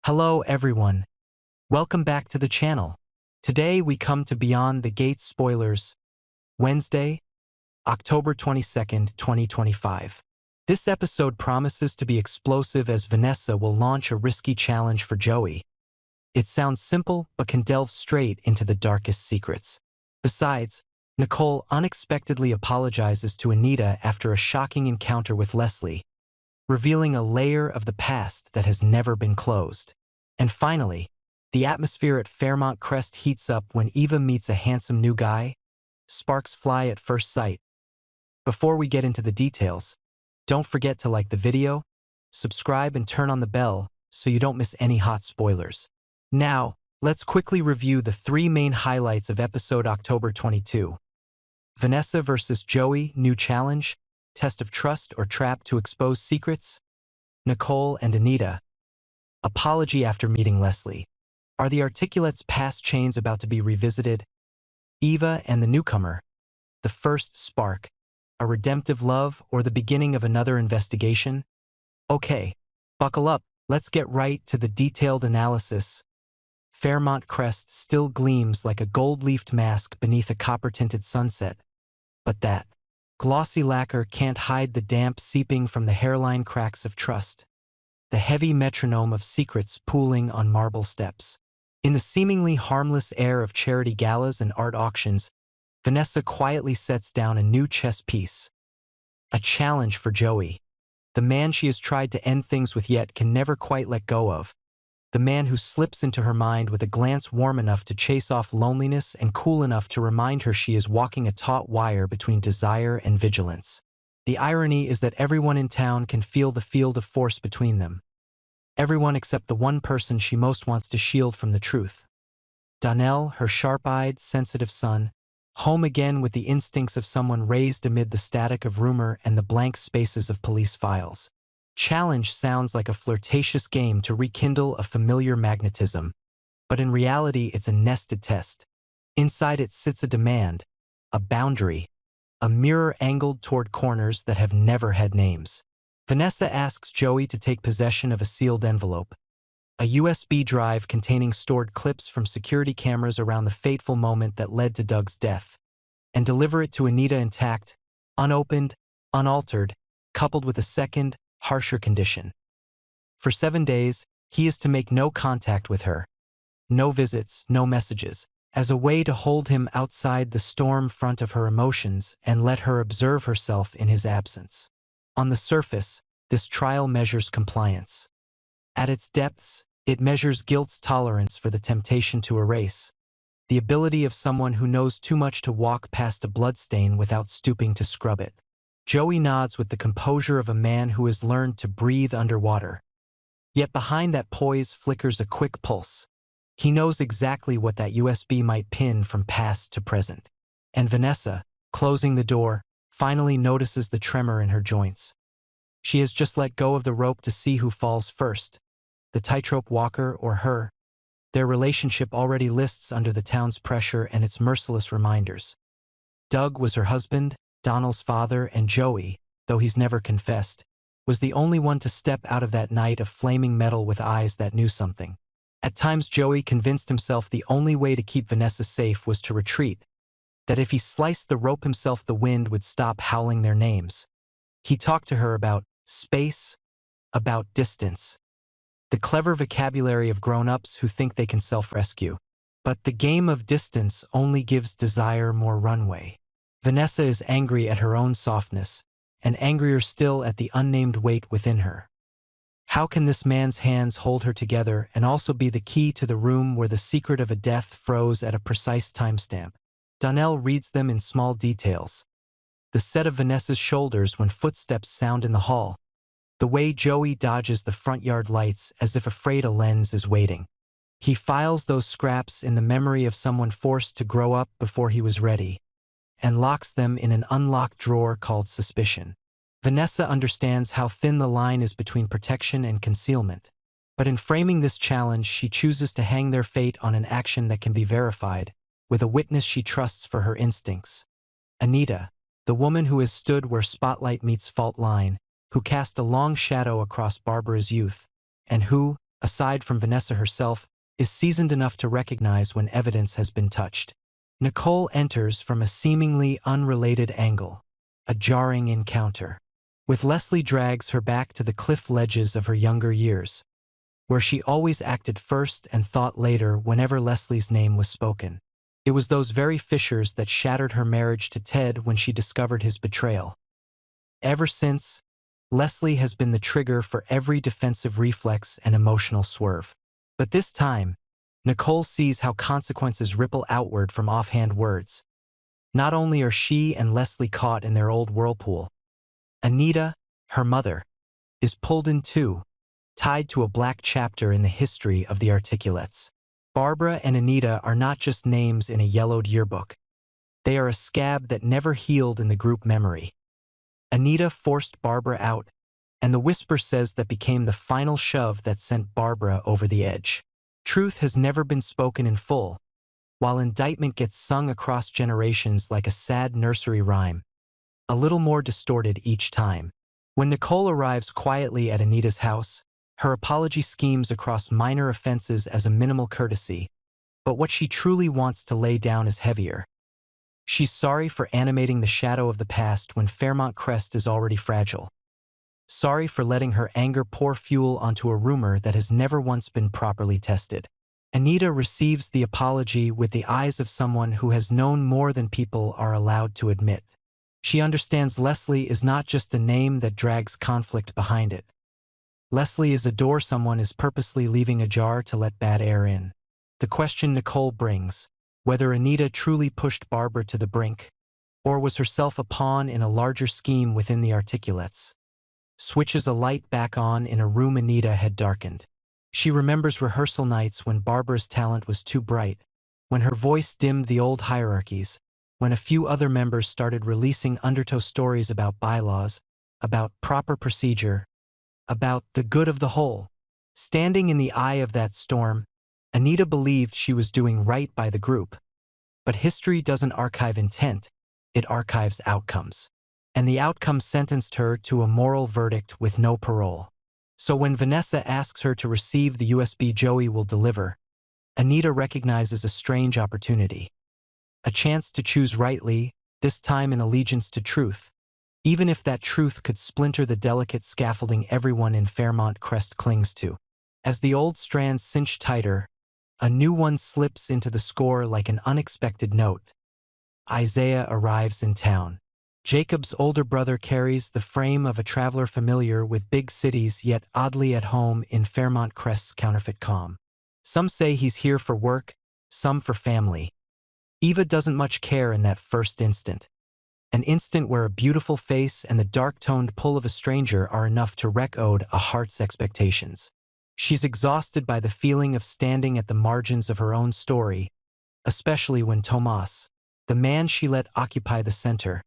Hello everyone, welcome back to the channel. Today we come to Beyond the Gates spoilers, Wednesday, October 22nd, 2025. This episode promises to be explosive as Vanessa will launch a risky challenge for Joey. It sounds simple but can delve straight into the darkest secrets. Besides, Nicole unexpectedly apologizes to Anita after a shocking encounter with Leslie, revealing a layer of the past that has never been closed. And finally, the atmosphere at Fairmont Crest heats up when Eva meets a handsome new guy. Sparks fly at first sight. Before we get into the details, don't forget to like the video, subscribe and turn on the bell so you don't miss any hot spoilers. Now, let's quickly review the three main highlights of episode October 22. Vanessa versus Joey, new challenge, test of trust or trap to expose secrets. Nicole and Anita, apology after meeting Leslie. Are the Articulate's past chains about to be revisited? Eva and the newcomer, the first spark, a redemptive love or the beginning of another investigation? Okay, buckle up, let's get right to the detailed analysis. Fairmont Crest still gleams like a gold-leafed mask beneath a copper-tinted sunset, but that glossy lacquer can't hide the damp seeping from the hairline cracks of trust, the heavy metronome of secrets pooling on marble steps. In the seemingly harmless air of charity galas and art auctions, Vanessa quietly sets down a new chess piece. A challenge for Joey, the man she has tried to end things with yet can never quite let go of. The man who slips into her mind with a glance warm enough to chase off loneliness and cool enough to remind her she is walking a taut wire between desire and vigilance. The irony is that everyone in town can feel the field of force between them. Everyone except the one person she most wants to shield from the truth. Donnell, her sharp-eyed, sensitive son, home again with the instincts of someone raised amid the static of rumor and the blank spaces of police files. Challenge sounds like a flirtatious game to rekindle a familiar magnetism, but in reality it's a nested test. Inside it sits a demand, a boundary, a mirror angled toward corners that have never had names. Vanessa asks Joey to take possession of a sealed envelope, a USB drive containing stored clips from security cameras around the fateful moment that led to Doug's death, and deliver it to Anita intact, unopened, unaltered, coupled with a second, harsher condition. For 7 days, he is to make no contact with her. No visits, no messages, as a way to hold him outside the storm front of her emotions and let her observe herself in his absence. On the surface, this trial measures compliance. At its depths, it measures guilt's tolerance for the temptation to erase, the ability of someone who knows too much to walk past a bloodstain without stooping to scrub it. Joey nods with the composure of a man who has learned to breathe underwater. Yet behind that poise flickers a quick pulse. He knows exactly what that USB might pin from past to present. And Vanessa, closing the door, finally notices the tremor in her joints. She has just let go of the rope to see who falls first, the tightrope walker or her. Their relationship already lists under the town's pressure and its merciless reminders. Doug was her husband, Donald's father, and Joey, though he's never confessed, was the only one to step out of that night of flaming metal with eyes that knew something. At times Joey convinced himself the only way to keep Vanessa safe was to retreat, that if he sliced the rope himself the wind would stop howling their names. He talked to her about space, about distance, the clever vocabulary of grown-ups who think they can self-rescue. But the game of distance only gives desire more runway. Vanessa is angry at her own softness, and angrier still at the unnamed weight within her. How can this man's hands hold her together and also be the key to the room where the secret of a death froze at a precise timestamp? Donnell reads them in small details. The set of Vanessa's shoulders when footsteps sound in the hall. The way Joey dodges the front yard lights as if afraid a lens is waiting. He files those scraps in the memory of someone forced to grow up before he was ready, and locks them in an unlocked drawer called suspicion. Vanessa understands how thin the line is between protection and concealment. But in framing this challenge, she chooses to hang their fate on an action that can be verified, with a witness she trusts for her instincts. Anita, the woman who has stood where spotlight meets fault line, who cast a long shadow across Barbara's youth, and who, aside from Vanessa herself, is seasoned enough to recognize when evidence has been touched. Nicole enters from a seemingly unrelated angle, a jarring encounter. With Leslie drags her back to the cliff ledges of her younger years, where she always acted first and thought later whenever Leslie's name was spoken. It was those very fissures that shattered her marriage to Ted when she discovered his betrayal. Ever since, Leslie has been the trigger for every defensive reflex and emotional swerve. But this time, Nicole sees how consequences ripple outward from offhand words. Not only are she and Leslie caught in their old whirlpool, Anita, her mother, is pulled in too, tied to a black chapter in the history of the articulates. Barbara and Anita are not just names in a yellowed yearbook. They are a scab that never healed in the group memory. Anita forced Barbara out, and the whisper says that became the final shove that sent Barbara over the edge. Truth has never been spoken in full, while indictment gets sung across generations like a sad nursery rhyme, a little more distorted each time. When Nicole arrives quietly at Anita's house, her apology schemes across minor offenses as a minimal courtesy, but what she truly wants to lay down is heavier. She's sorry for animating the shadow of the past when Fairmont Crest is already fragile. Sorry for letting her anger pour fuel onto a rumor that has never once been properly tested. Anita receives the apology with the eyes of someone who has known more than people are allowed to admit. She understands Leslie is not just a name that drags conflict behind it. Leslie is a door someone is purposely leaving ajar to let bad air in. The question Nicole brings, whether Anita truly pushed Barbara to the brink, or was herself a pawn in a larger scheme within the articulates, switches a light back on in a room Anita had darkened. She remembers rehearsal nights when Barbara's talent was too bright, when her voice dimmed the old hierarchies, when a few other members started releasing undertow stories about bylaws, about proper procedure, about the good of the whole. Standing in the eye of that storm, Anita believed she was doing right by the group. But history doesn't archive intent, it archives outcomes. And the outcome sentenced her to a moral verdict with no parole. So when Vanessa asks her to receive the USB Joey will deliver, Anita recognizes a strange opportunity. A chance to choose rightly, this time in allegiance to truth, even if that truth could splinter the delicate scaffolding everyone in Fairmont Crest clings to. As the old strands cinch tighter, a new one slips into the score like an unexpected note. Isaiah arrives in town. Jacob's older brother carries the frame of a traveler familiar with big cities yet oddly at home in Fairmont Crest's counterfeit calm. Some say he's here for work, some for family. Eva doesn't much care in that first instant. An instant where a beautiful face and the dark-toned pull of a stranger are enough to wreck a heart's expectations. She's exhausted by the feeling of standing at the margins of her own story, especially when Tomas, the man she let occupy the center,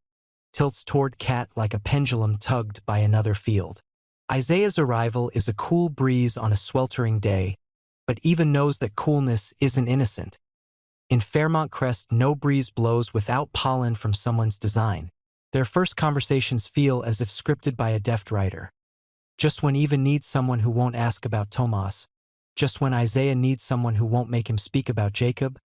tilts toward Kat like a pendulum tugged by another field. Isaiah's arrival is a cool breeze on a sweltering day, but Eva knows that coolness isn't innocent. In Fairmont Crest, no breeze blows without pollen from someone's design. Their first conversations feel as if scripted by a deft writer. Just when Eva needs someone who won't ask about Tomas, just when Isaiah needs someone who won't make him speak about Jacob,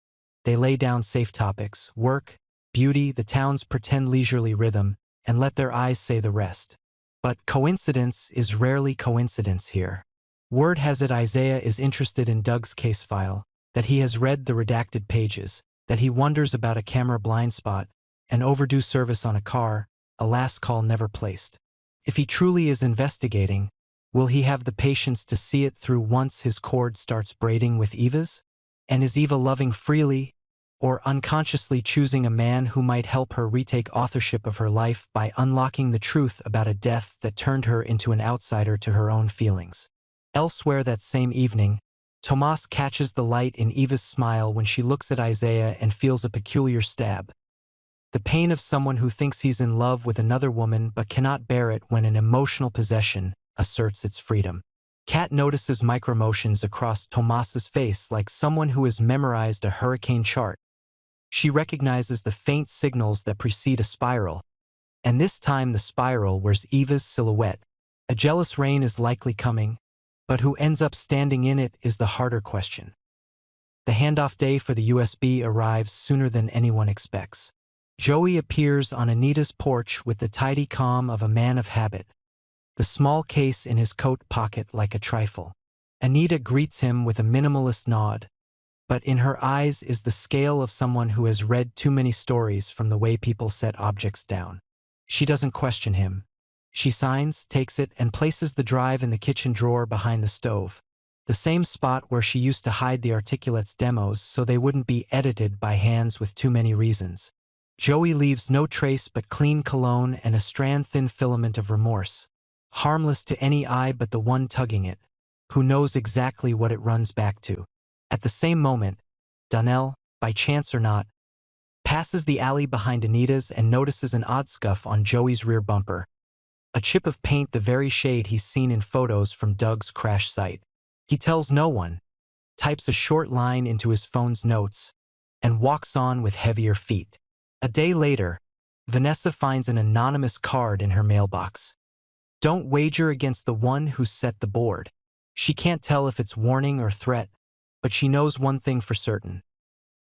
they lay down safe topics, work, beauty, the town's pretend leisurely rhythm, and let their eyes say the rest. But coincidence is rarely coincidence here. Word has it Isaiah is interested in Doug's case file, that he has read the redacted pages, that he wonders about a camera blind spot, an overdue service on a car, a last call never placed. If he truly is investigating, will he have the patience to see it through once his cord starts braiding with Eva's? And is Eva loving freely, or unconsciously choosing a man who might help her retake authorship of her life by unlocking the truth about a death that turned her into an outsider to her own feelings? Elsewhere that same evening, Tomas catches the light in Eva's smile when she looks at Isaiah and feels a peculiar stab. The pain of someone who thinks he's in love with another woman but cannot bear it when an emotional possession asserts its freedom. Kat notices micromotions across Tomas's face like someone who has memorized a hurricane chart. She recognizes the faint signals that precede a spiral, and this time the spiral wears Eva's silhouette. A jealous rain is likely coming, But who ends up standing in it is the harder question. The handoff day for the USB arrives sooner than anyone expects. Joey appears on Anita's porch with the tidy calm of a man of habit, the small case in his coat pocket like a trifle. Anita greets him with a minimalist nod, but in her eyes is the scale of someone who has read too many stories from the way people set objects down. She doesn't question him. She signs, takes it, and places the drive in the kitchen drawer behind the stove, the same spot where she used to hide the Articulate's demos so they wouldn't be edited by hands with too many reasons. Joey leaves no trace but clean cologne and a strand-thin filament of remorse, harmless to any eye but the one tugging it, who knows exactly what it runs back to. At the same moment, Donnell, by chance or not, passes the alley behind Anita's and notices an odd scuff on Joey's rear bumper, a chip of paint the very shade he's seen in photos from Doug's crash site. He tells no one, types a short line into his phone's notes, and walks on with heavier feet. A day later, Vanessa finds an anonymous card in her mailbox. Don't wager against the one who set the board. She can't tell if it's warning or threat, but she knows one thing for certain.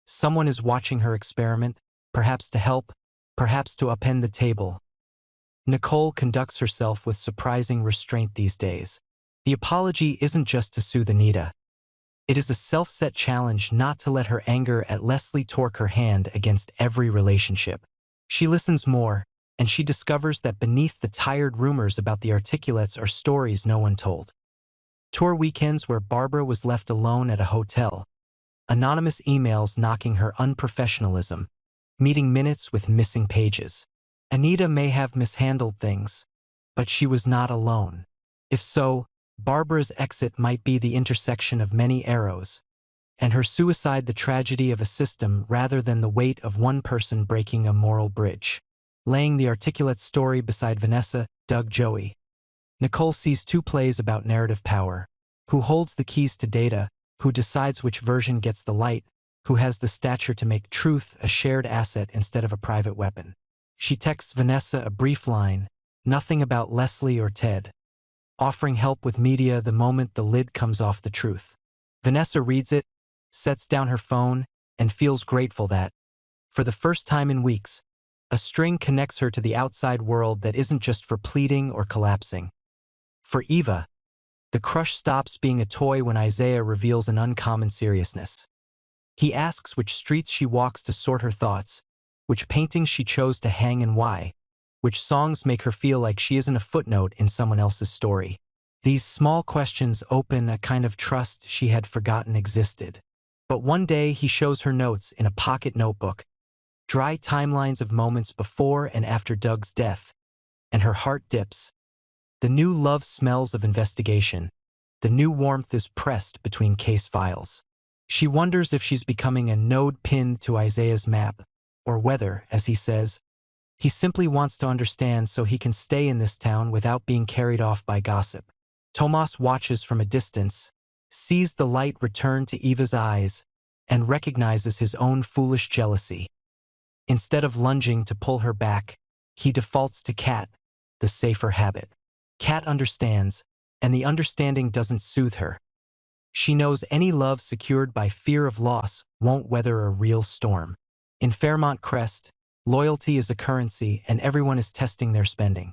Someone is watching her experiment, perhaps to help, perhaps to upend the table. Nicole conducts herself with surprising restraint these days. The apology isn't just to soothe Anita. It is a self-set challenge not to let her anger at Leslie torque her hand against every relationship. She listens more, and she discovers that beneath the tired rumors about the Articulates are stories no one told. Tour weekends where Barbara was left alone at a hotel, anonymous emails knocking her unprofessionalism, meeting minutes with missing pages. Anita may have mishandled things, but she was not alone. If so, Barbara's exit might be the intersection of many arrows, and her suicide the tragedy of a system rather than the weight of one person breaking a moral bridge. Laying the Articulate story beside Vanessa, Doug, Joey. Nicole sees two plays about narrative power. Who holds the keys to data, who decides which version gets the light, who has the stature to make truth a shared asset instead of a private weapon. She texts Vanessa a brief line, nothing about Leslie or Ted, offering help with media the moment the lid comes off the truth. Vanessa reads it, sets down her phone, and feels grateful that, for the first time in weeks, a string connects her to the outside world that isn't just for pleading or collapsing. For Eva, the crush stops being a toy when Isaiah reveals an uncommon seriousness. He asks which streets she walks to sort her thoughts, which paintings she chose to hang and why, which songs make her feel like she isn't a footnote in someone else's story. These small questions open a kind of trust she had forgotten existed. But one day he shows her notes in a pocket notebook, dry timelines of moments before and after Doug's death, and her heart dips. The new love smells of investigation. The new warmth is pressed between case files. She wonders if she's becoming a node pinned to Isaiah's map, or whether, as he says, he simply wants to understand so he can stay in this town without being carried off by gossip. Tomas watches from a distance, sees the light return to Eva's eyes, and recognizes his own foolish jealousy. Instead of lunging to pull her back, he defaults to Kat, the safer habit. Kat understands, and the understanding doesn't soothe her. She knows any love secured by fear of loss won't weather a real storm. In Fairmont Crest, loyalty is a currency and everyone is testing their spending.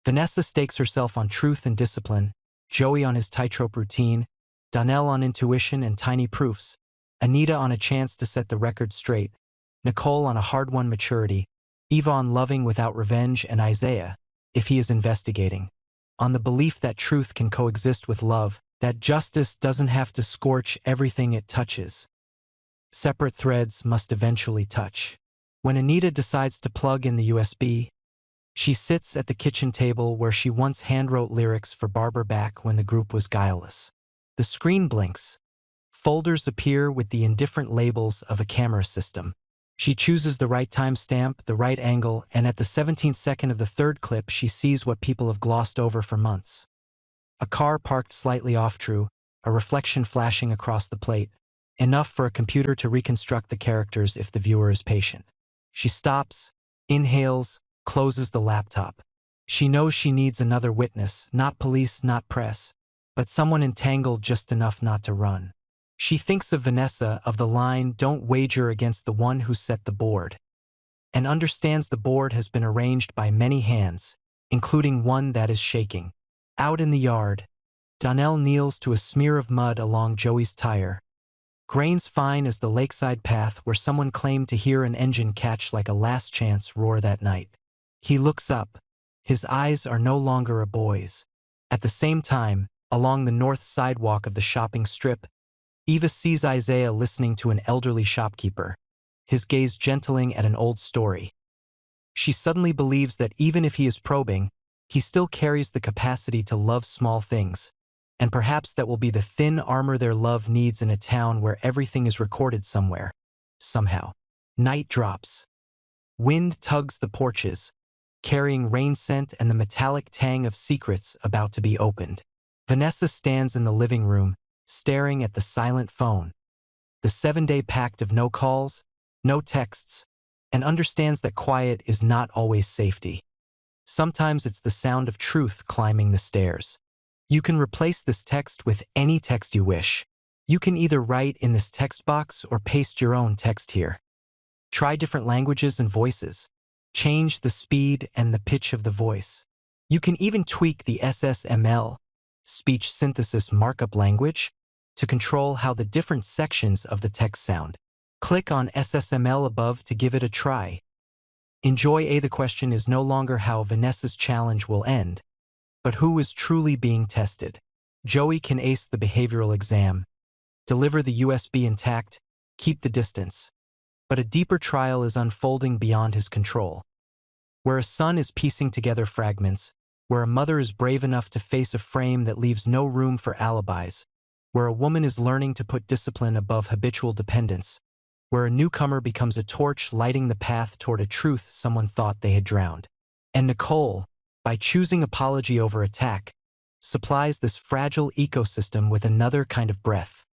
Vanessa stakes herself on truth and discipline, Joey on his tightrope routine, Donnell on intuition and tiny proofs, Anita on a chance to set the record straight, Nicole on a hard-won maturity, Eva on loving without revenge, and Isaiah, if he is investigating, on the belief that truth can coexist with love, that justice doesn't have to scorch everything it touches. Separate threads must eventually touch. When Anita decides to plug in the USB, she sits at the kitchen table where she once handwrote lyrics for Barbara back when the group was guileless. The screen blinks. Folders appear with the indifferent labels of a camera system. She chooses the right timestamp, the right angle, and at the 17th second of the third clip she sees what people have glossed over for months. A car parked slightly off true, a reflection flashing across the plate, enough for a computer to reconstruct the characters if the viewer is patient. She stops, inhales, closes the laptop. She knows she needs another witness, not police, not press, but someone entangled just enough not to run. She thinks of Vanessa, of the line, "Don't wager against the one who set the board," and understands the board has been arranged by many hands, including one that is shaking. Out in the yard, Donnell kneels to a smear of mud along Joey's tire, grains fine as the lakeside path where someone claimed to hear an engine catch like a last chance roar that night. He looks up. His eyes are no longer a boy's. At the same time, along the north sidewalk of the shopping strip, Eva sees Isaiah listening to an elderly shopkeeper, his gaze gentling at an old story. She suddenly believes that even if he is probing, he still carries the capacity to love small things, and perhaps that will be the thin armor their love needs in a town where everything is recorded somewhere, somehow. Night drops. Wind tugs the porches, carrying rain scent and the metallic tang of secrets about to be opened. Vanessa stands in the living room, staring at the silent phone, the 7-day pact of no calls, no texts, and understands that quiet is not always safety. Sometimes it's the sound of truth climbing the stairs. You can replace this text with any text you wish. You can either write in this text box or paste your own text here. Try different languages and voices. Change the speed and the pitch of the voice. You can even tweak the SSML, speech synthesis markup language, to control how the different sections of the text sound. Click on SSML above to give it a try. Enjoy. The question is no longer how Vanessa's challenge will end, but who is truly being tested. Joey can ace the behavioral exam, deliver the USB intact, keep the distance. But a deeper trial is unfolding beyond his control. Where a son is piecing together fragments, where a mother is brave enough to face a frame that leaves no room for alibis, where a woman is learning to put discipline above habitual dependence, where a newcomer becomes a torch lighting the path toward a truth someone thought they had drowned. And Nicole, by choosing apology over attack, supplies this fragile ecosystem with another kind of breath,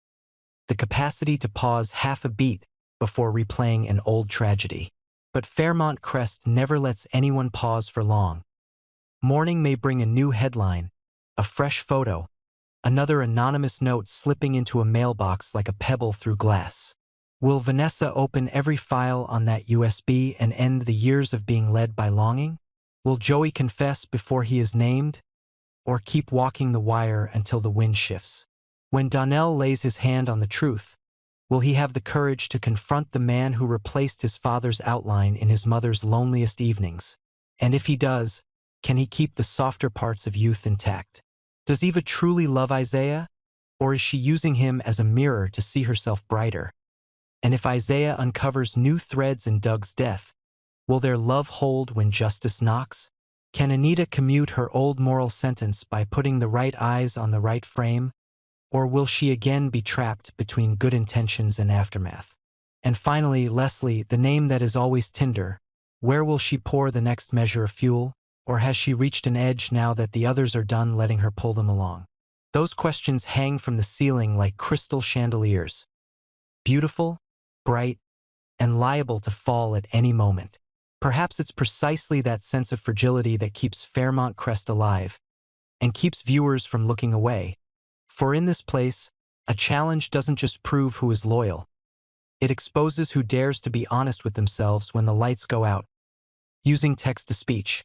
the capacity to pause half a beat before replaying an old tragedy. But Fairmont Crest never lets anyone pause for long. Morning may bring a new headline, a fresh photo, another anonymous note slipping into a mailbox like a pebble through glass. Will Vanessa open every file on that USB and end the years of being led by longing? Will Joey confess before he is named, or keep walking the wire until the wind shifts? When Donnell lays his hand on the truth, will he have the courage to confront the man who replaced his father's outline in his mother's loneliest evenings? And if he does, can he keep the softer parts of youth intact? Does Eva truly love Isaiah, or is she using him as a mirror to see herself brighter? And if Isaiah uncovers new threads in Doug's death, will their love hold when justice knocks? Can Anita commute her old moral sentence by putting the right eyes on the right frame? Or will she again be trapped between good intentions and aftermath? And finally, Leslie, the name that is always tender, where will she pour the next measure of fuel? Or has she reached an edge now that the others are done letting her pull them along? Those questions hang from the ceiling like crystal chandeliers. Beautiful, bright, and liable to fall at any moment. Perhaps it's precisely that sense of fragility that keeps Fairmont Crest alive and keeps viewers from looking away. For in this place, a challenge doesn't just prove who is loyal. It exposes who dares to be honest with themselves when the lights go out. Using text-to-speech.